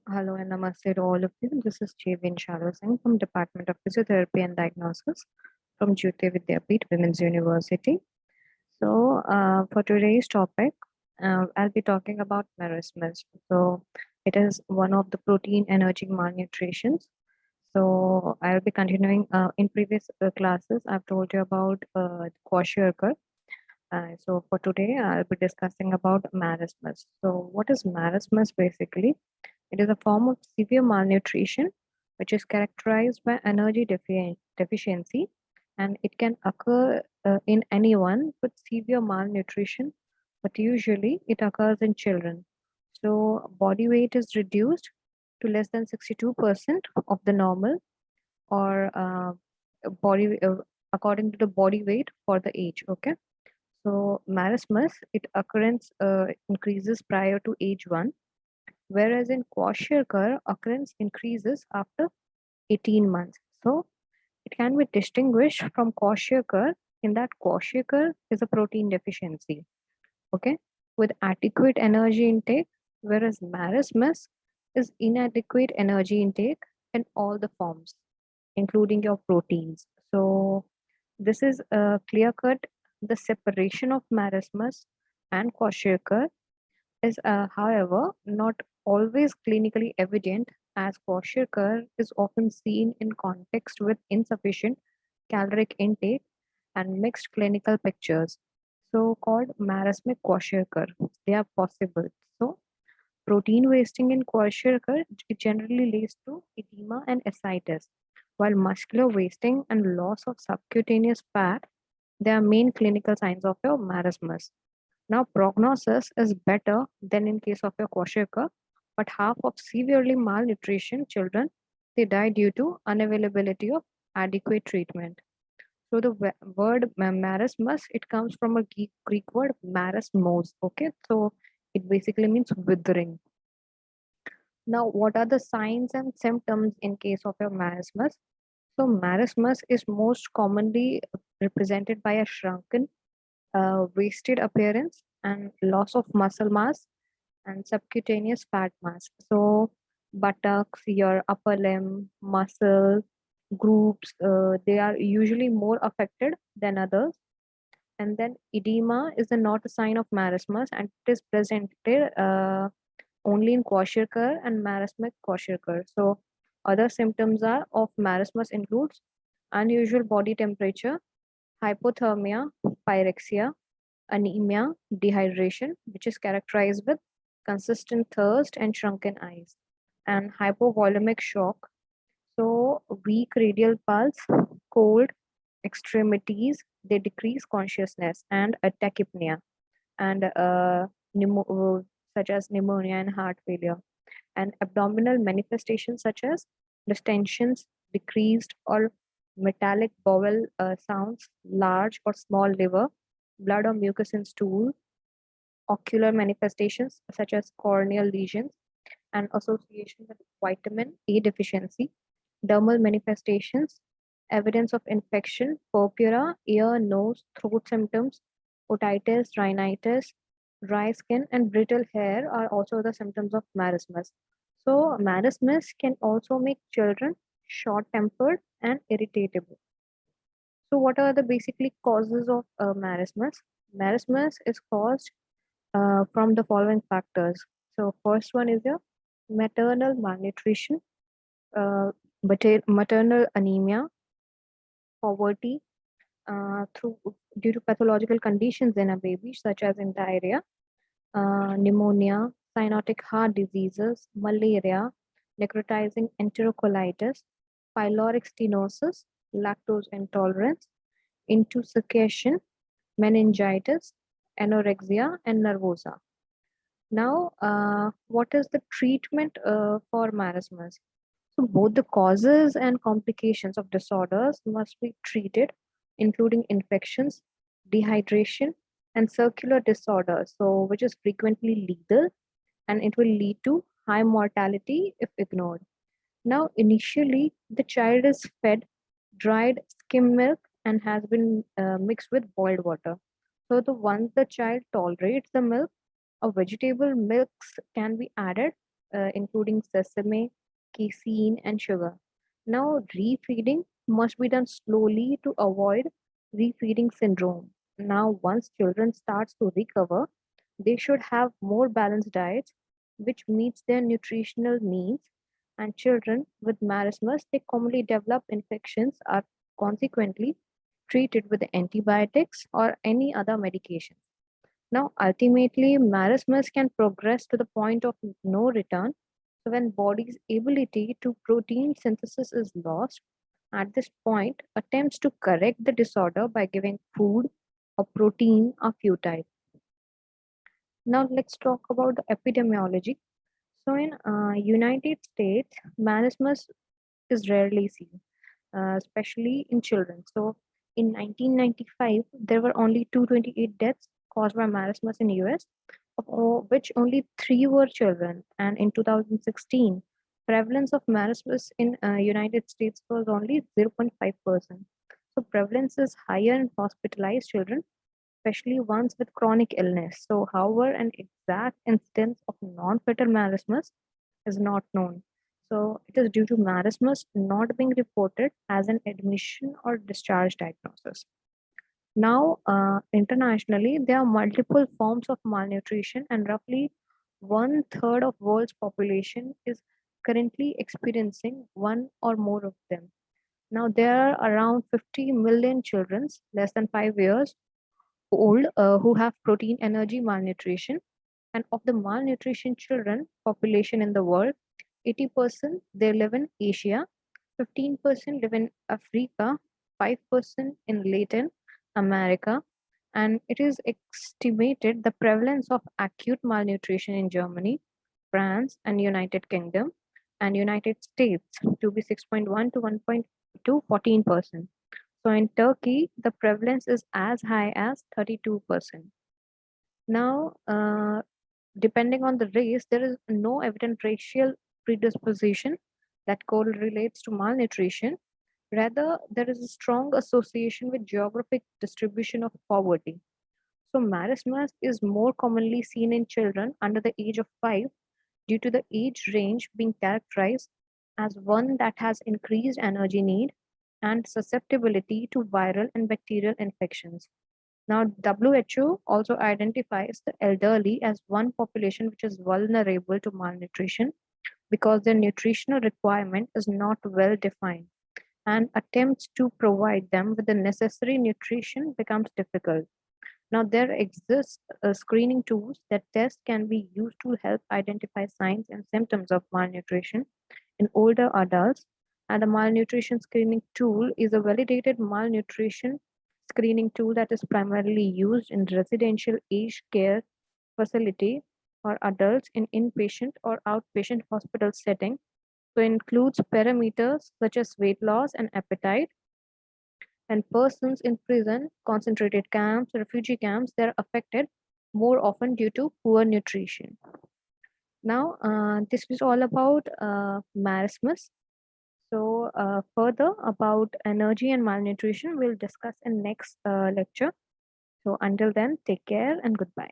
Hello and namaste to all of you. This is Jevin Shalo Singh from Department of Physiotherapy and Diagnosis from Jyoti Vidyapeeth Women's University. For today's topic, I'll be talking about marasmus. It is one of the protein energy malnutritions. I'll be continuing in previous classes. I've told you about kwashiorkor. For today, I'll be discussing about marasmus. So, what is marasmus basically? It is a form of severe malnutrition which is characterized by energy deficiency, and it can occur in anyone with severe malnutrition, but usually it occurs in children. So, body weight is reduced to less than 62% of the normal or body according to the body weight for the age. Okay. So, marasmus, it occurrence increases prior to age 1, whereas in kwashiorkor, occurrence increases after 18 months. So it can be distinguished from kwashiorkor in that kwashiorkor is a protein deficiency, okay, with adequate energy intake, whereas marasmus is inadequate energy intake in all the forms, including your proteins. So this is a clear cut. The separation of marasmus and kwashiorkor is, however, not always clinically evident, as kwashiorkor is often seen in context with insufficient caloric intake and mixed clinical pictures, so called marasmic kwashiorkor. They are possible. So, protein wasting in kwashiorkor it generally leads to edema and ascites, while muscular wasting and loss of subcutaneous fat they are main clinical signs of your marasmus. Now, prognosis is better than in case of your kwashiorkor, but half of severely malnutrition children they die due to unavailability of adequate treatment. So the word marasmus it comes from a Greek word marasmos. Okay, so it basically means withering. Now, what are the signs and symptoms in case of your marasmus? So marasmus is most commonly represented by a shrunken, wasted appearance and loss of muscle mass and subcutaneous fat mass. So, buttocks, your upper limb, muscle groups, they are usually more affected than others. And then edema is not a sign of marasmus and it is presented only in kwashiorkor and marasmic kwashiorkor. So, other symptoms are of marasmus includes unusual body temperature, hypothermia, pyrexia, anemia, dehydration, which is characterized with consistent thirst and shrunken eyes, and hypovolemic shock. So, weak radial pulse, cold extremities, they decrease consciousness, and a tachypnea, and such as pneumonia and heart failure, and abdominal manifestations such as distensions, decreased or metallic bowel sounds, large or small liver, blood or mucus in stool, ocular manifestations such as corneal lesions and association with vitamin A deficiency, dermal manifestations, evidence of infection, purpura, ear, nose, throat symptoms, otitis, rhinitis, dry skin, and brittle hair are also the symptoms of marasmus. So, marasmus can also make children short tempered and irritable. So, what are the basically causes of marasmus? Marasmus is caused from the following factors. So, first one is your maternal malnutrition, uh, maternal anemia, poverty, through due to pathological conditions in a baby, such as in diarrhea, pneumonia, cyanotic heart diseases, malaria, necrotizing enterocolitis, pyloric stenosis, lactose intolerance, intoxication, meningitis, anorexia, and nervosa. Now, what is the treatment for marasmus? So, both the causes and complications of disorders must be treated, including infections, dehydration, and circular disorders, so which is frequently lethal and it will lead to high mortality if ignored. Now, initially, the child is fed dried skim milk and has been mixed with boiled water. So, the once the child tolerates the milk, a vegetable milks can be added including sesame, casein, and sugar. Now, refeeding must be done slowly to avoid refeeding syndrome. Now, once children starts to recover, they should have more balanced diets which meets their nutritional needs. And children with marasmus, they commonly develop infections are consequently treated with antibiotics or any other medications. Now, ultimately, marasmus can progress to the point of no return. So, when body's ability to protein synthesis is lost, at this point, attempts to correct the disorder by giving food or protein are futile. Now, let's talk about the epidemiology. So, in United States, marasmus is rarely seen, especially in children. So, in 1995, there were only 228 deaths caused by marasmus in US, of which only three were children. And in 2016, prevalence of marasmus in United States was only 0.5%. So, prevalence is higher in hospitalized children, especially ones with chronic illness. So, however, an exact instance of non-fatal marasmus is not known. So, it is due to marasmus not being reported as an admission or discharge diagnosis. Now, internationally, there are multiple forms of malnutrition, and roughly one third of world's population is currently experiencing one or more of them. Now, there are around 50 million children less than 5 years old who have protein energy malnutrition, and of the malnutrition children population in the world, 80% they live in Asia, 15% live in Africa, 5% in Latin America, and it is estimated the prevalence of acute malnutrition in Germany, France, and United Kingdom and United States to be 6.1 to 1.2 14%. So in Turkey, the prevalence is as high as 32%. Now, depending on the race, there is no evident racial predisposition that correlates to malnutrition. Rather, there is a strong association with geographic distribution of poverty. So, marasmus is more commonly seen in children under the age of 5 due to the age range being characterized as one that has increased energy need and susceptibility to viral and bacterial infections. Now, WHO also identifies the elderly as one population which is vulnerable to malnutrition because their nutritional requirement is not well defined, and attempts to provide them with the necessary nutrition becomes difficult. Now, there exist screening tools that test can be used to help identify signs and symptoms of malnutrition in older adults. And the malnutrition screening tool is a validated malnutrition screening tool that is primarily used in residential aged care facility or adults in inpatient or outpatient hospital setting. So includes parameters such as weight loss and appetite, and persons in prison, concentrated camps, refugee camps, they're affected more often due to poor nutrition. Now, this is all about marasmus. So, further about energy and malnutrition, we'll discuss in next lecture. So, until then, take care and goodbye.